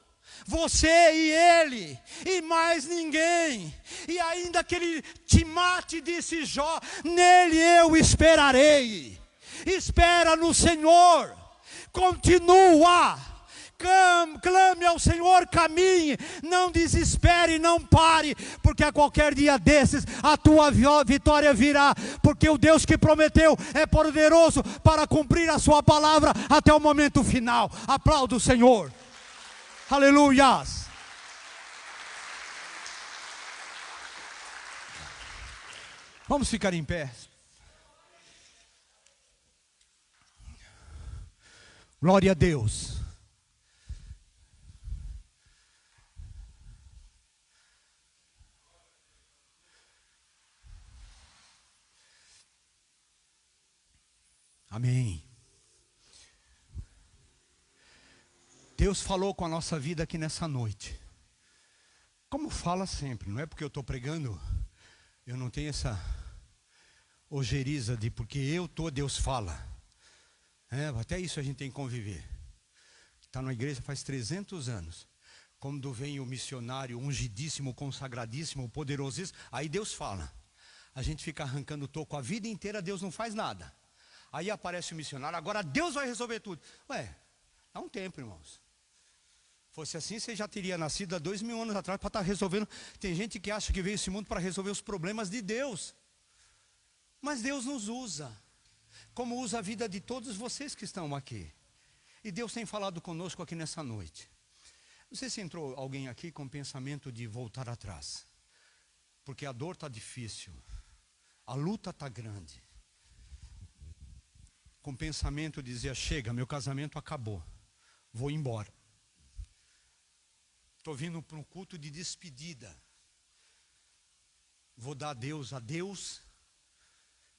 Você e Ele, e mais ninguém. E ainda que Ele te mate, disse Jó, nele eu esperarei. Espera no Senhor, continua, clame ao Senhor, caminhe, não desespere, não pare, porque a qualquer dia desses a tua vitória virá, porque o Deus que prometeu é poderoso para cumprir a sua palavra até o momento final. Aplauda o Senhor. Aleluias. Vamos ficar em pé. Glória a Deus. Amém. Deus falou com a nossa vida aqui nessa noite. Como fala sempre, não é porque eu estou pregando, eu não tenho essa ojeriza de porque eu estou, Deus fala. Até isso a gente tem que conviver. Está na igreja faz 300 anos. Quando vem o missionário ungidíssimo, consagradíssimo, poderosíssimo, aí Deus fala. A gente fica arrancando o toco a vida inteira, Deus não faz nada. Aí aparece o missionário, agora Deus vai resolver tudo. Dá um tempo, irmãos. Fosse assim, você já teria nascido há 2000 anos atrás para estar resolvendo. Tem gente que acha que veio esse mundo para resolver os problemas de Deus. Mas Deus nos usa, como usa a vida de todos vocês que estão aqui. E Deus tem falado conosco aqui nessa noite. Não sei se entrou alguém aqui com o pensamento de voltar atrás. Porque a dor está difícil, a luta está grande. Com o pensamento dizia, chega, meu casamento acabou, vou embora. Estou vindo para um culto de despedida. Vou dar adeus a Deus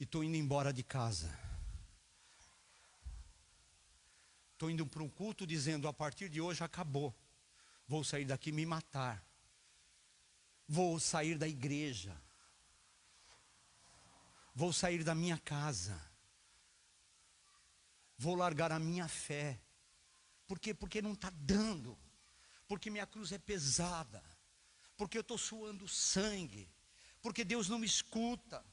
e estou indo embora de casa. Estou indo para um culto dizendo, a partir de hoje acabou. Vou sair daqui e me matar. Vou sair da igreja. Vou sair da minha casa. Vou largar a minha fé. Por quê? Porque não está dando. Porque minha cruz é pesada. Porque eu estou suando sangue. Porque Deus não me escuta.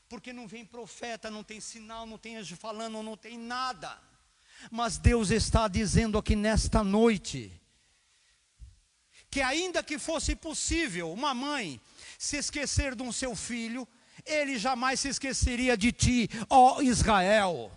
Porque não vem profeta, não tem sinal, não tem anjo falando, não tem nada. Mas Deus está dizendo aqui nesta noite, que ainda que fosse possível uma mãe se esquecer de um seu filho, Ele jamais se esqueceria de ti, ó Israel.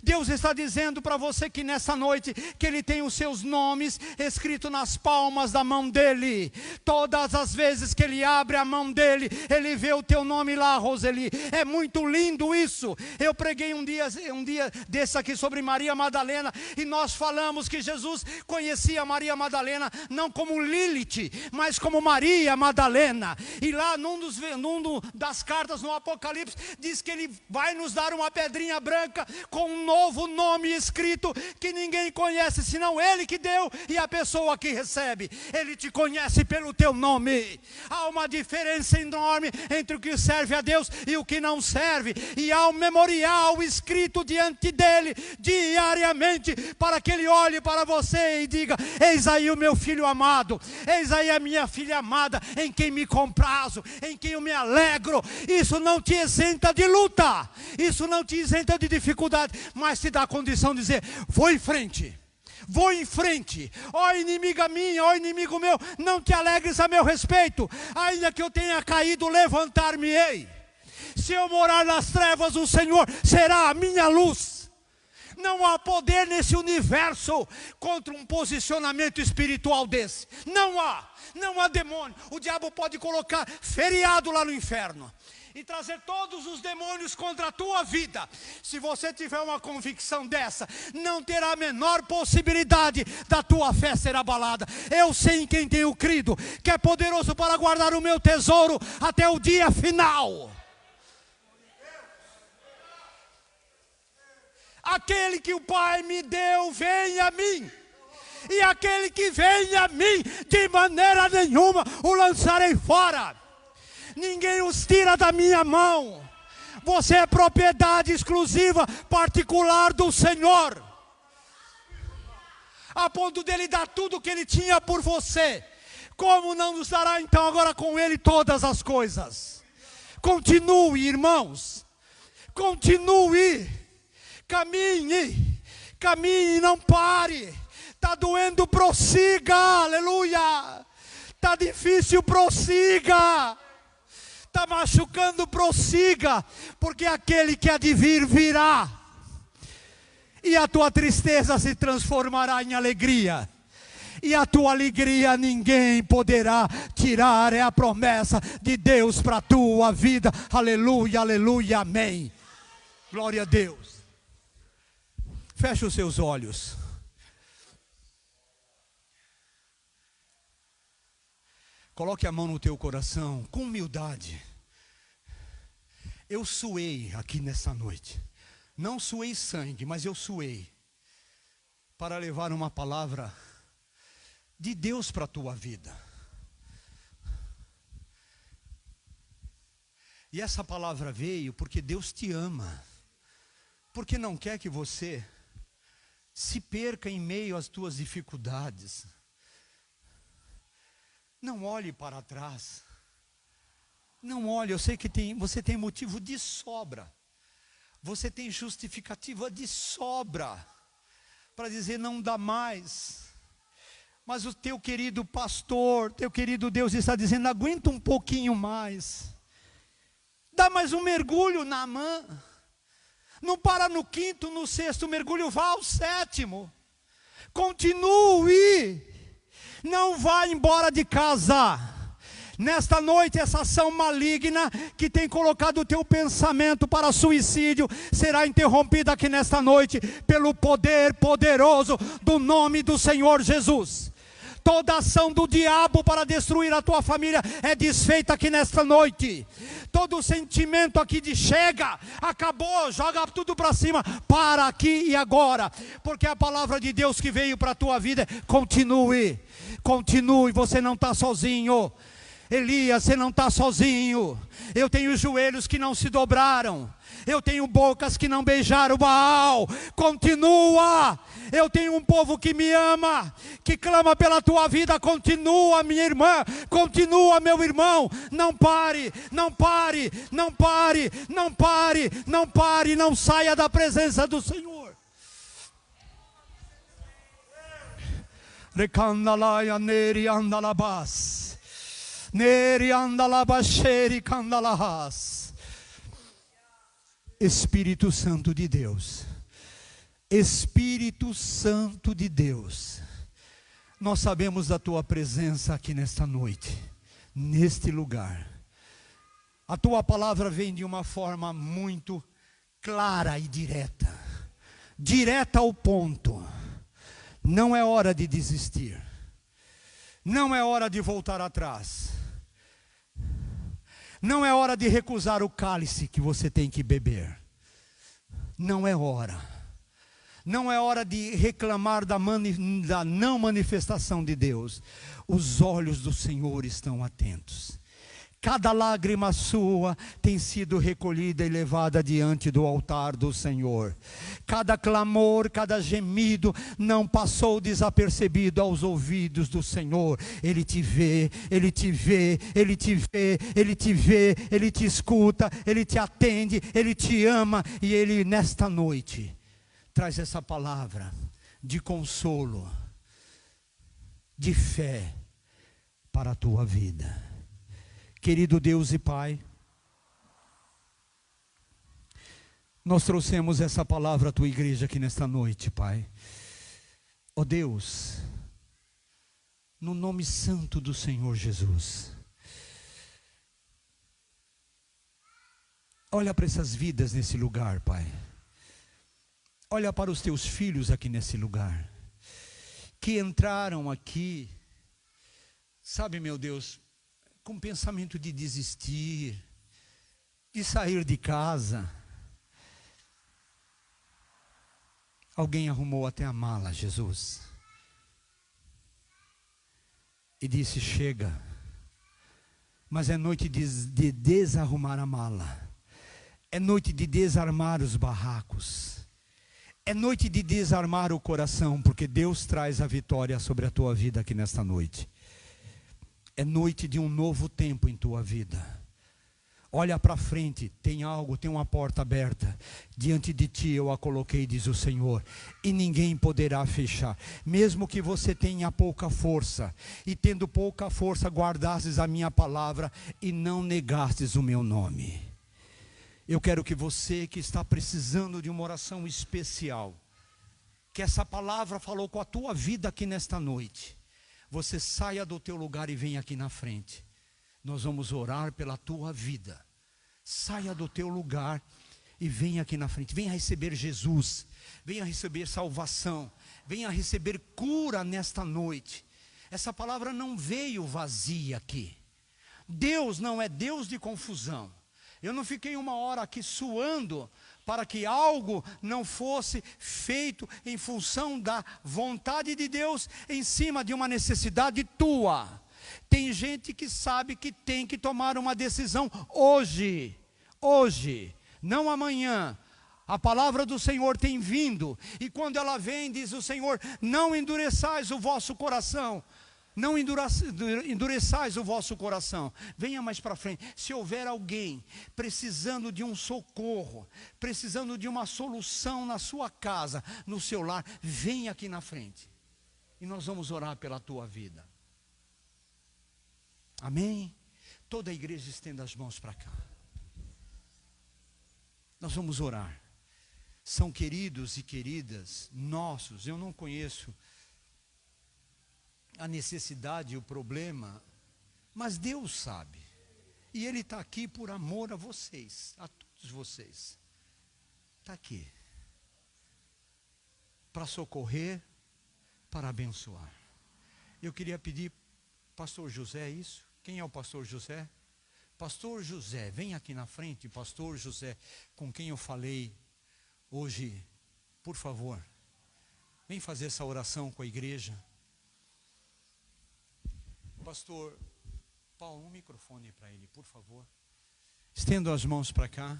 Deus está dizendo para você que nessa noite, que Ele tem os seus nomes escritos nas palmas da mão dEle. Todas as vezes que Ele abre a mão dEle, Ele vê o teu nome lá, Roseli. É muito lindo isso. Eu preguei um dia desse aqui sobre Maria Madalena, e nós falamos que Jesus conhecia Maria Madalena, não como Lilith, mas como Maria Madalena. E lá num das cartas no Apocalipse, diz que Ele vai nos dar uma pedrinha branca com um novo nome escrito, que ninguém conhece senão Ele que deu e a pessoa que recebe. Ele te conhece pelo teu nome. Há uma diferença enorme entre o que serve a Deus e o que não serve, e há um memorial escrito diante dEle diariamente, para que Ele olhe para você e diga: eis aí o meu filho amado, eis aí a minha filha amada, em quem me comprazo, em quem eu me alegro. Isso não te isenta de luta, isso não te isenta de dificuldade, mas te dá a condição de dizer: vou em frente. Vou em frente, ó inimiga minha, ó inimigo meu, não te alegres a meu respeito, ainda que eu tenha caído, levantar-me-ei. Se eu morar nas trevas, o Senhor será a minha luz. Não há poder nesse universo contra um posicionamento espiritual desse. Não há demônio. O diabo pode colocar feriado lá no inferno e trazer todos os demônios contra a tua vida. Se você tiver uma convicção dessa, não terá a menor possibilidade da tua fé ser abalada. Eu sei em quem tenho crido, que é poderoso para guardar o meu tesouro até o dia final. Aquele que o Pai me deu, vem a mim. E aquele que vem a mim, de maneira nenhuma o lançarei fora. Ninguém os tira da minha mão. Você é propriedade exclusiva, particular do Senhor, a ponto dele dar tudo o que Ele tinha por você. Como não nos dará então agora com Ele todas as coisas? Continue, irmãos, continue, caminhe, não pare. Está doendo, prossiga, aleluia. Está difícil, prossiga. Está machucando, prossiga, porque aquele que há de vir, virá, e a tua tristeza se transformará em alegria, e a tua alegria ninguém poderá tirar. É a promessa de Deus para a tua vida, aleluia, aleluia, amém, glória a Deus. Feche os seus olhos. Coloque a mão no teu coração, com humildade. Eu suei aqui nessa noite. Não suei sangue, mas eu suei para levar uma palavra de Deus para a tua vida. E essa palavra veio porque Deus te ama. Porque não quer que você se perca em meio às tuas dificuldades. Não olhe para trás. Não olhe, eu sei que você tem motivo de sobra. Você tem justificativa de sobra para dizer não dá mais. Mas o teu querido pastor, teu querido Deus está dizendo: aguenta um pouquinho mais. Dá mais um mergulho na mão. Não para no quinto, no sexto mergulho, vá ao sétimo. Continue. Não vá embora de casa. Nesta noite, essa ação maligna que tem colocado o teu pensamento para suicídio será interrompida aqui nesta noite pelo poder poderoso do nome do Senhor Jesus. Toda ação do diabo para destruir a tua família é desfeita aqui nesta noite. Todo sentimento aqui de chega, acabou, joga tudo para cima, para aqui e agora. Porque a palavra de Deus que veio para a tua vida, continue, você não está sozinho. Elias, você não está sozinho. Eu tenho joelhos que não se dobraram. Eu tenho bocas que não beijaram Baal. Continua. Eu tenho um povo que me ama, que clama pela tua vida. Continua, minha irmã. Continua, meu irmão. Não pare, não pare, não pare, não pare, não pare. Não saia da presença do Senhor. Recandalaia neri andalabas. Neri andalabasheri candalahas. Espírito Santo de Deus, Espírito Santo de Deus, nós sabemos da tua presença aqui nesta noite, neste lugar. A tua palavra vem de uma forma muito clara e direta, direta ao ponto. Não é hora de desistir, não é hora de voltar atrás, não é hora de recusar o cálice que você tem que beber. Não é hora. Não é hora de reclamar da não manifestação de Deus. Os olhos do Senhor estão atentos. Cada lágrima sua tem sido recolhida e levada diante do altar do Senhor. Cada clamor, cada gemido não passou desapercebido aos ouvidos do Senhor. Ele te vê, Ele te vê, Ele te vê, Ele te vê, Ele te escuta, Ele te atende, Ele te ama. E Ele nesta noite traz essa palavra de consolo, de fé para a tua vida. Querido Deus e Pai, nós trouxemos essa palavra à tua igreja aqui nesta noite, Pai. Ó Deus, no nome santo do Senhor Jesus, olha para essas vidas nesse lugar, Pai. Olha para os teus filhos aqui nesse lugar, que entraram aqui, sabe, meu Deus, com pensamento de desistir, de sair de casa. Alguém arrumou até a mala, Jesus, e disse: chega. Mas é noite de desarrumar a mala, é noite de desarmar os barracos, é noite de desarmar o coração, porque Deus traz a vitória sobre a tua vida aqui nesta noite. É noite de um novo tempo em tua vida. Olha para frente, tem algo, tem uma porta aberta. Diante de ti eu a coloquei, diz o Senhor, e ninguém poderá fechar. Mesmo que você tenha pouca força, e tendo pouca força guardastes a minha palavra, e não negastes o meu nome. Eu quero que você que está precisando de uma oração especial, que essa palavra falou com a tua vida aqui nesta noite, você saia do teu lugar e venha aqui na frente. Nós vamos orar pela tua vida. Saia do teu lugar e venha aqui na frente. Venha receber Jesus. Venha receber salvação. Venha receber cura nesta noite. Essa palavra não veio vazia aqui. Deus não é Deus de confusão. Eu não fiquei uma hora aqui suando para que algo não fosse feito em função da vontade de Deus em cima de uma necessidade tua. Tem gente que sabe que tem que tomar uma decisão hoje, não amanhã. A palavra do Senhor tem vindo, e quando ela vem, diz o Senhor: não endureçais o vosso coração. Não endureçais o vosso coração. Venha mais para frente. Se houver alguém precisando de um socorro, precisando de uma solução na sua casa, no seu lar, venha aqui na frente. E nós vamos orar pela tua vida. Amém? Toda a igreja estenda as mãos para cá. Nós vamos orar. São queridos e queridas nossos. Eu não conheço a necessidade e o problema, mas Deus sabe, e Ele está aqui por amor a vocês, a todos vocês. Está aqui para socorrer, para abençoar. Eu queria pedir, pastor José, isso? Quem é o pastor José? Pastor José, vem aqui na frente, pastor José, com quem eu falei hoje, por favor, vem fazer essa oração com a igreja. Pastor Paulo, um microfone para ele, por favor. Estendo as mãos para cá.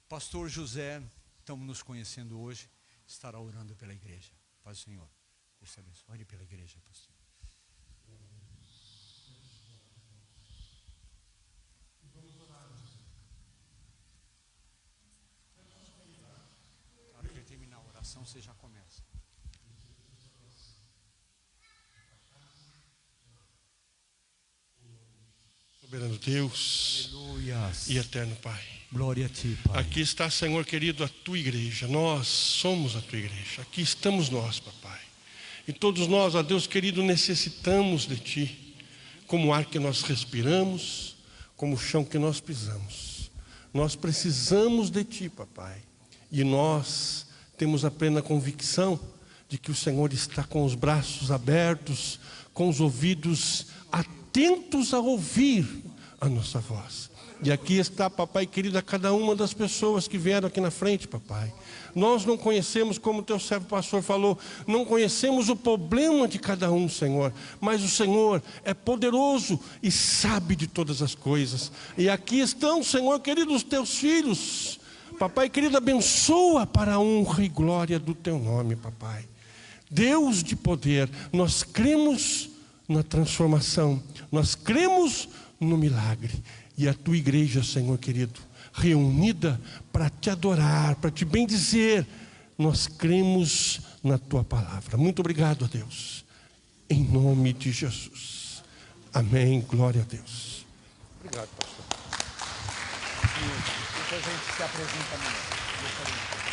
Pastor José, estamos nos conhecendo hoje, estará orando pela igreja. Paz do Senhor. Deus te abençoe. Ore pela igreja, pastor. Na hora que ele terminar a oração, você já começa. Soberano Deus, Aleluia. E eterno Pai, Glória a Ti, Pai. Aqui está, Senhor querido, a Tua igreja. Nós somos a Tua igreja. Aqui estamos nós, papai. E todos nós, ó Deus querido, necessitamos de Ti. Como o ar que nós respiramos, como o chão que nós pisamos. Nós precisamos de Ti, papai. E nós temos a plena convicção de que o Senhor está com os braços abertos, com os ouvidos atentos a ouvir a nossa voz. E aqui está, papai querido, a cada uma das pessoas que vieram aqui na frente, papai. Nós não conhecemos, como o teu servo pastor falou, não conhecemos o problema de cada um, Senhor. Mas o Senhor é poderoso e sabe de todas as coisas. E aqui estão, Senhor querido, os teus filhos. Papai querido, abençoa para a honra e glória do teu nome, papai. Deus de poder, nós cremos na transformação, nós cremos no milagre. E a tua igreja, Senhor querido, reunida para te adorar, para te bendizer, nós cremos na tua palavra. Muito obrigado a Deus, em nome de Jesus. Amém, glória a Deus. Obrigado, pastor. Depois a gente se apresenta melhor.